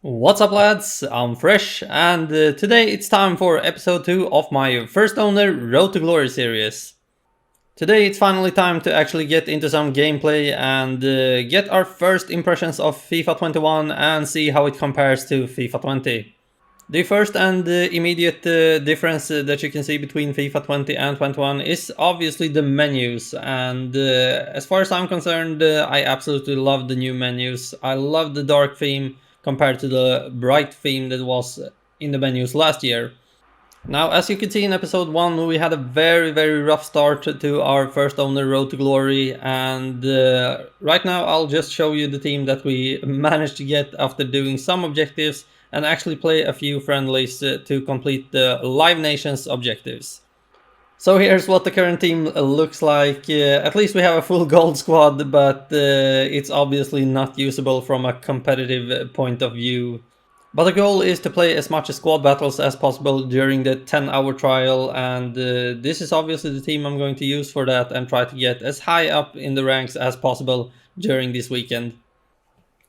What's up, lads? I'm Fresh, and today it's time for episode 2 of my First Owner Road to Glory series. Today it's finally time to actually get into some gameplay and get our first impressions of FIFA 21 and see how it compares to FIFA 20. The first and immediate difference that you can see between FIFA 20 and 21 is obviously the menus, and as far as I'm concerned, I absolutely love the new menus. I love the dark theme compared to the bright theme that was in the menus last year. Now, as you can see in episode 1, we had a very rough start to our first owner road to glory, and right now I'll just show you the team that we managed to get after doing some objectives and actually play a few friendlies to complete the Live Nations objectives. So here's what the current team looks like. At least we have a full gold squad, but it's obviously not usable from a competitive point of view. But the goal is to play as much squad battles as possible during the 10-hour trial, and this is obviously the team I'm going to use for that and try to get as high up in the ranks as possible during this weekend.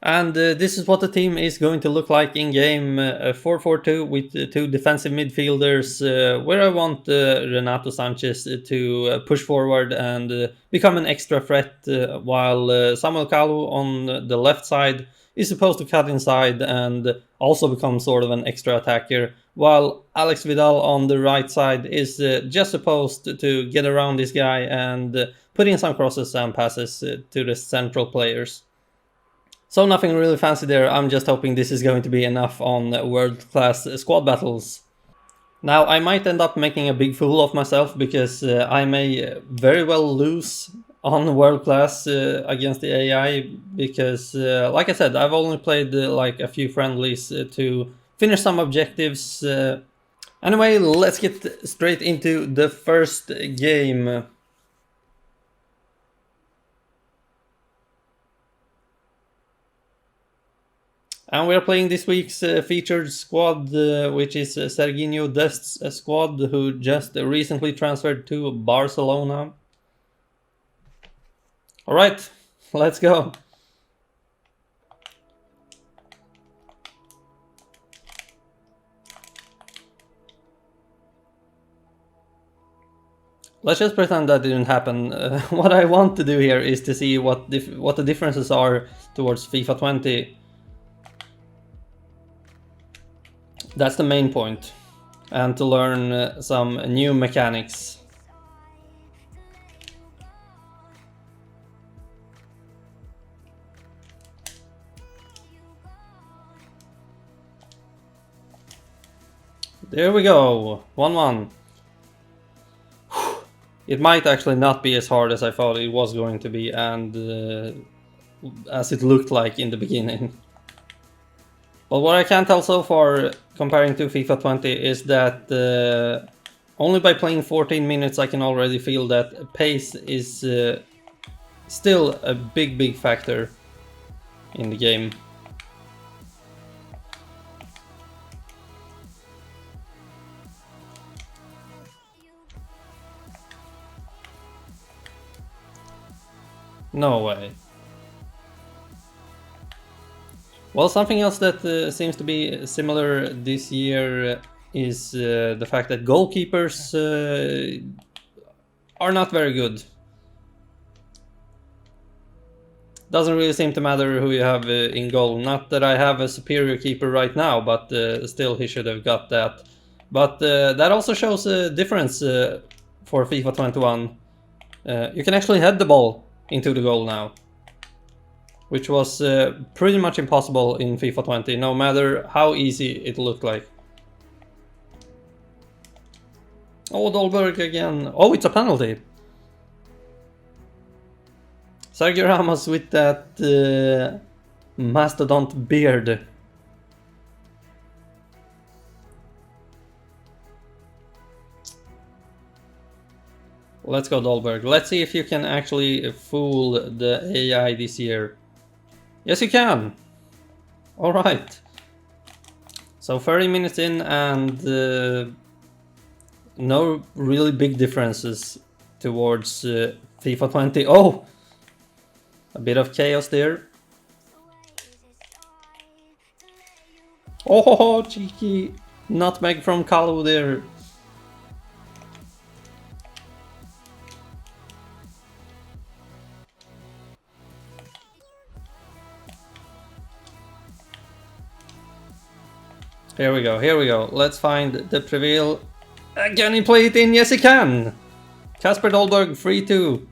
And this is what the team is going to look like in game, 4-4-2 with two defensive midfielders, where I want Renato Sanchez to push forward and become an extra threat, while Samuel Kalu on the left side is supposed to cut inside and also become sort of an extra attacker, while Alex Vidal on the right side is just supposed to get around this guy and put in some crosses and passes to the central players. So nothing really fancy there, I'm just hoping this is going to be enough on world-class squad battles. Now, I might end up making a big fool of myself because I may very well lose on world-class against the AI because, like I said, I've only played like a few friendlies to finish some objectives. Anyway, let's get straight into the first game. And we are playing this week's featured squad, which is Serginho Dest's squad, who just recently transferred to Barcelona. Alright, let's go. Let's just pretend that didn't happen. What I want to do here is to see what the differences are towards FIFA 20. That's the main point, and to learn some new mechanics. There we go, 1-1. It might actually not be as hard as I thought it was going to be, and as it looked like in the beginning. But what I can tell so far, comparing to FIFA 20, is that only by playing 14 minutes I can already feel that pace is still a big factor in the game. No way. Well, something else that seems to be similar this year is the fact that goalkeepers are not very good. Doesn't really seem to matter who you have in goal. Not that I have a superior keeper right now, but still he should have got that. But that also shows a difference for FIFA 21. You can actually head the ball into the goal now, which was pretty much impossible in FIFA 20, no matter how easy it looked like. Oh, Dolberg again. Oh, it's a penalty. Sergio Ramos with that mastodont beard. Let's go, Dolberg. Let's see if you can actually fool the AI this year. Yes, you can. Alright. So 30 minutes in and no really big differences towards FIFA 20. Oh! A bit of chaos there. Oh, cheeky nutmeg from Kalu there. Here we go, here we go. Let's find the prevail. Can he play it in? Yes, he can. Kasper Dolberg, 3-2.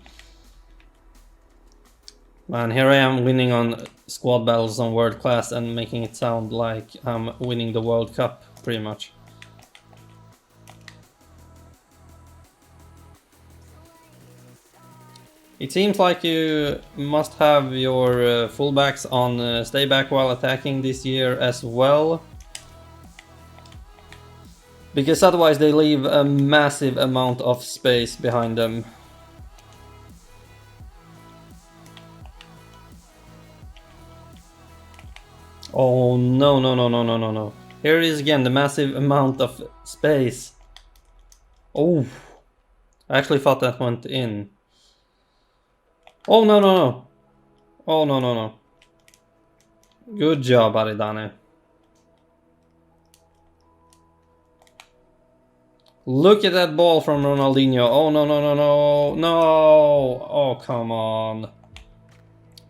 Man, here I am winning on squad battles on World Class and making it sound like I'm winning the World Cup, pretty much. It seems like you must have your fullbacks on stay back while attacking this year as well. Because otherwise they leave a massive amount of space behind them. Oh no, no, no, no, no, no, no. Here it is again, the massive amount of space. Oh, I actually thought that went in. Oh no, no, no. Oh no, no, no. Good job, Aridane. Look at that ball from Ronaldinho. Oh no, no, no, no, no. Oh, come on.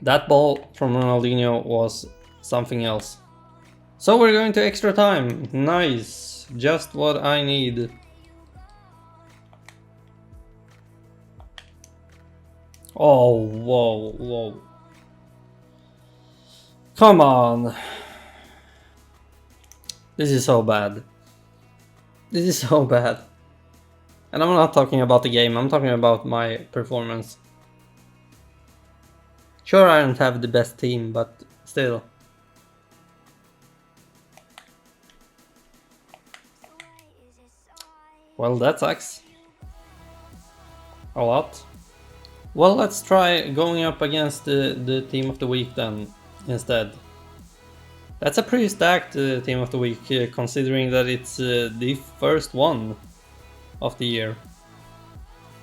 That ball from Ronaldinho was something else. So we're going to extra time. Nice. Just what I need. Oh, whoa, whoa. Come on. This is so bad. This is so bad. And I'm not talking about the game, I'm talking about my performance. Sure, I don't have the best team, but still. Well, that sucks. A lot. Well, let's try going up against the team of the week then, instead. That's a pretty stacked team of the week, considering that it's the first one of the year.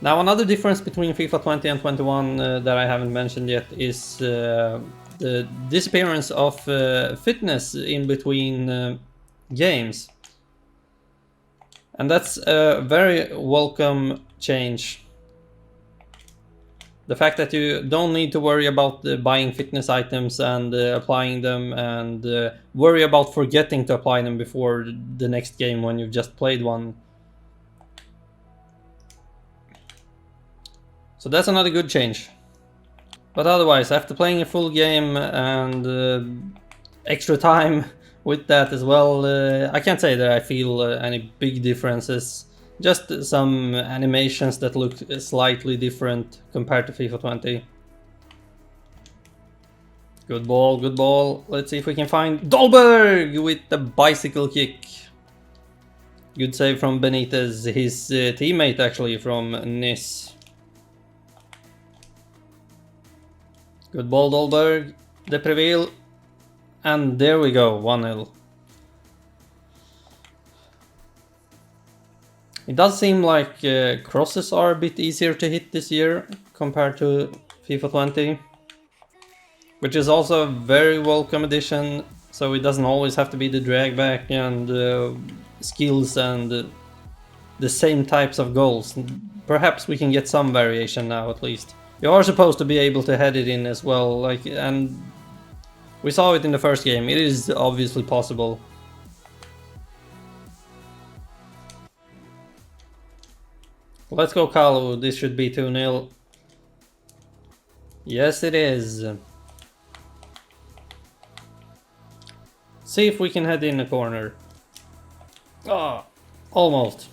Now, another difference between FIFA 20 and 21 that I haven't mentioned yet is the disappearance of fitness in between games. And that's a very welcome change. The fact that you don't need to worry about buying fitness items and applying them, and worry about forgetting to apply them before the next game when you've just played one. So that's another good change. But otherwise, after playing a full game and extra time with that as well, I can't say that I feel any big differences. Just some animations that look slightly different compared to FIFA 20. Good ball, good ball. Let's see if we can find Dolberg with the bicycle kick. Good save from Benitez, his teammate actually from Nice. Good ball, Dolberg. De Preville. And there we go, 1-0. It does seem like crosses are a bit easier to hit this year compared to FIFA 20. Which is also a very welcome addition, so it doesn't always have to be the drag back and skills and the same types of goals. Perhaps we can get some variation now at least. You are supposed to be able to head it in as well, and we saw it in the first game. It is obviously possible. Let's go, Kalu. This should be 2-0. Yes, it is. See if we can head in the corner. Ah, almost.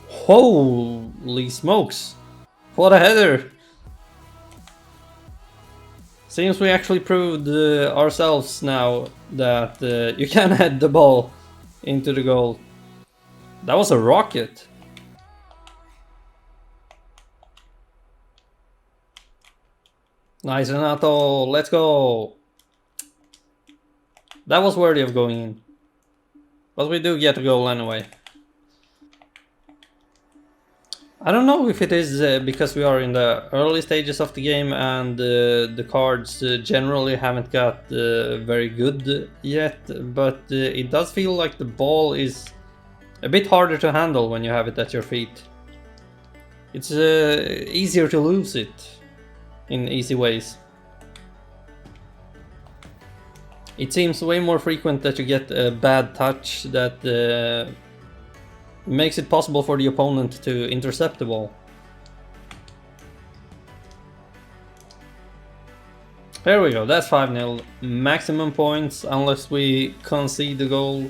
Holy smokes! What a header! Seems we actually proved ourselves now that you can head the ball into the goal. That was a rocket. Nice, Renato. Let's go. That was worthy of going in. But we do get a goal anyway. I don't know if it is because we are in the early stages of the game and the cards generally haven't got very good yet, but it does feel like the ball is a bit harder to handle when you have it at your feet. It's easier to lose it in easy ways. It seems way more frequent that you get a bad touch that makes it possible for the opponent to intercept the ball. There we go, that's 5-0. Maximum points unless we concede the goal.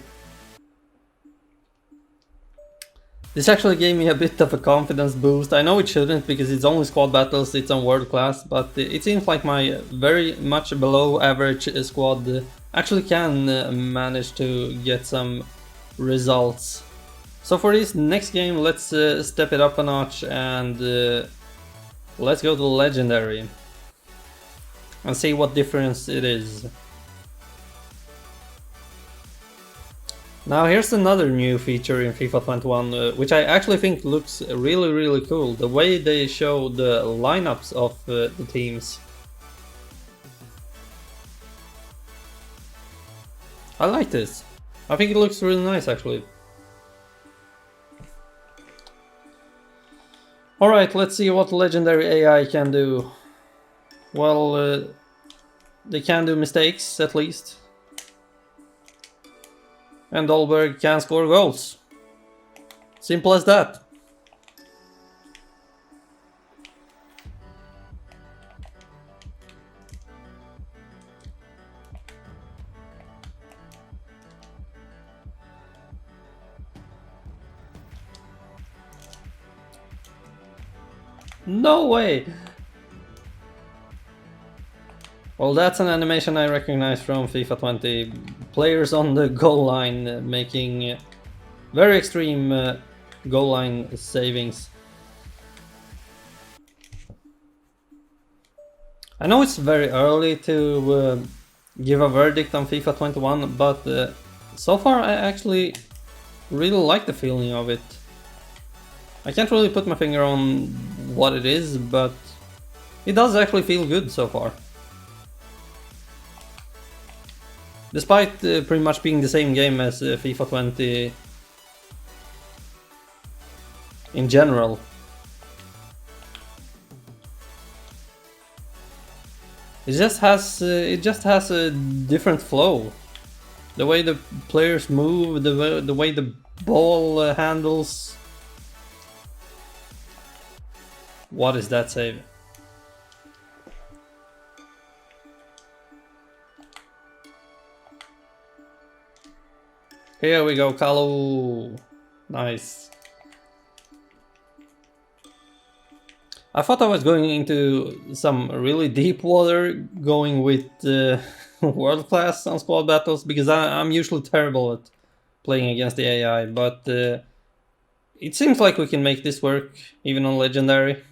This actually gave me a bit of a confidence boost. I know it shouldn't because it's only squad battles, it's on world class, but it seems like my very much below average squad actually can manage to get some results. So for this next game, let's step it up a notch and let's go to Legendary and see what difference it is. Now here's another new feature in FIFA 21, which I actually think looks really cool. The way they show the lineups of the teams. I like this. I think it looks really nice actually. Alright, let's see what Legendary AI can do. Well, they can do mistakes at least. And Dolberg can score goals. Simple as that. No way! Well, that's an animation I recognize from FIFA 20. Players on the goal line making very extreme goal line savings. I know it's very early to give a verdict on FIFA 21, but so far I actually really like the feeling of it. I can't really put my finger on what it is, but it does actually feel good so far. Despite pretty much being the same game as FIFA 20 in general. It just has a different flow. The way the players move, the way the ball handles. What is that save? Here we go, Kalu. Nice. I thought I was going into some really deep water going with world class on squad battles because I'm usually terrible at playing against the AI, but it seems like we can make this work even on Legendary.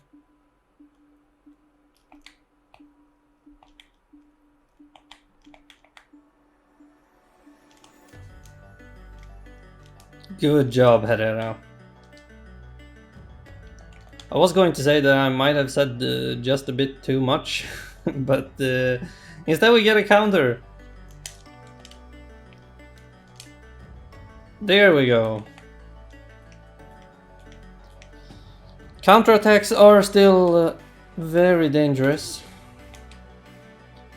Good job, Herrera. I was going to say that I might have said just a bit too much, but instead we get a counter. There we go. Counterattacks are still very dangerous.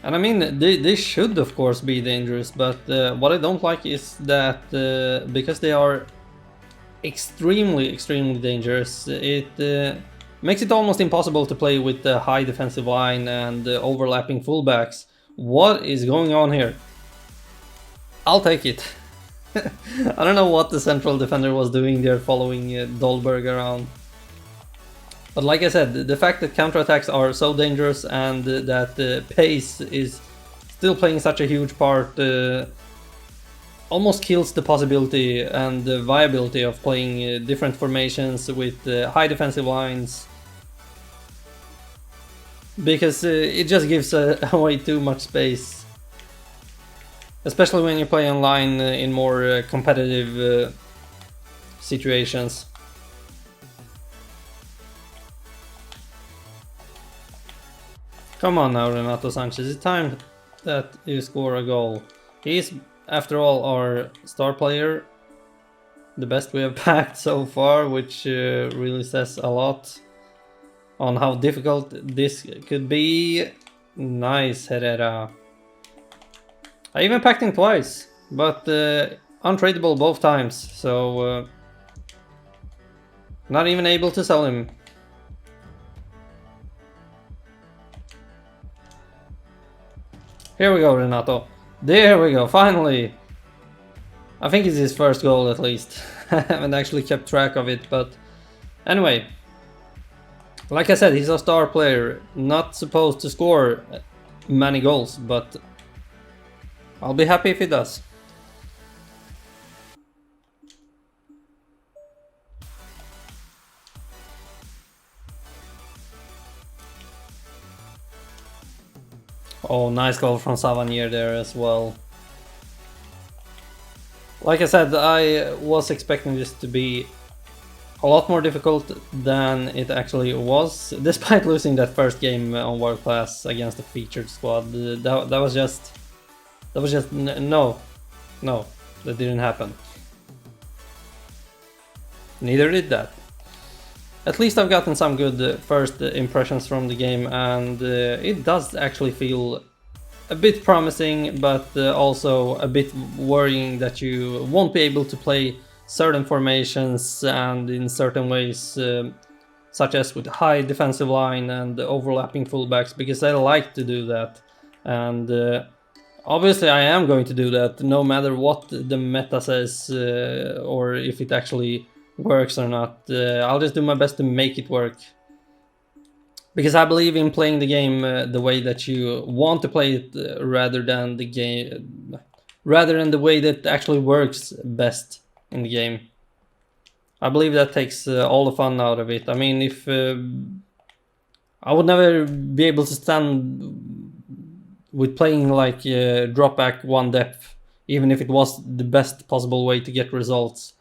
And I mean, they should of course be dangerous, but what I don't like is that because they are extremely dangerous, it makes it almost impossible to play with the high defensive line and overlapping fullbacks. What is going on here? I'll take it. I don't know what the central defender was doing there following Dolberg around. But like I said, the fact that counterattacks are so dangerous and that pace is still playing such a huge part almost kills the possibility and the viability of playing different formations with high defensive lines. Because it just gives away too much space. Especially when you play online in more competitive situations. Come on now, Renato Sanchez, it's time that you score a goal. He's, after all, our star player, the best we have packed so far, which really says a lot on how difficult this could be. Nice, Herrera. I even packed him twice, but untradeable both times, so not even able to sell him. Here we go, Renato. There we go, finally! I think it's his first goal at least. I haven't actually kept track of it, but anyway. Like I said, he's a star player, not supposed to score many goals, but I'll be happy if he does. Oh, nice goal from Savanier there as well. Like I said, I was expecting this to be a lot more difficult than it actually was, despite losing that first game on World Class against the featured squad. That was just no, that didn't happen. Neither did that. At least I've gotten some good first impressions from the game, and it does actually feel a bit promising, but also a bit worrying that you won't be able to play certain formations and in certain ways, such as with high defensive line and overlapping fullbacks, because I like to do that. And obviously I am going to do that no matter what the meta says or if it actually works or not. I'll just do my best to make it work, because I believe in playing the game the way that you want to play it, rather than the way that actually works best in the game. I believe that takes all the fun out of it. I mean, if I would never be able to stand with playing like drop back one depth, even if it was the best possible way to get results.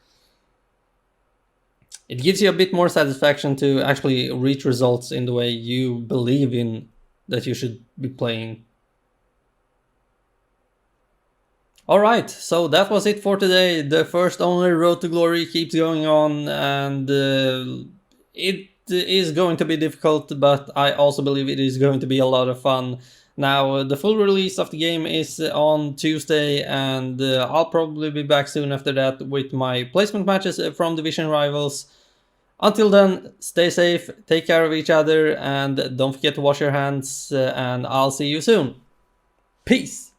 It gives you a bit more satisfaction to actually reach results in the way you believe in that you should be playing. Alright, so that was it for today. The first owner Road to Glory keeps going on, and it is going to be difficult, but I also believe it is going to be a lot of fun. Now, the full release of the game is on Tuesday, and I'll probably be back soon after that with my placement matches from Division Rivals. Until then, stay safe, take care of each other, and don't forget to wash your hands, and I'll see you soon. Peace!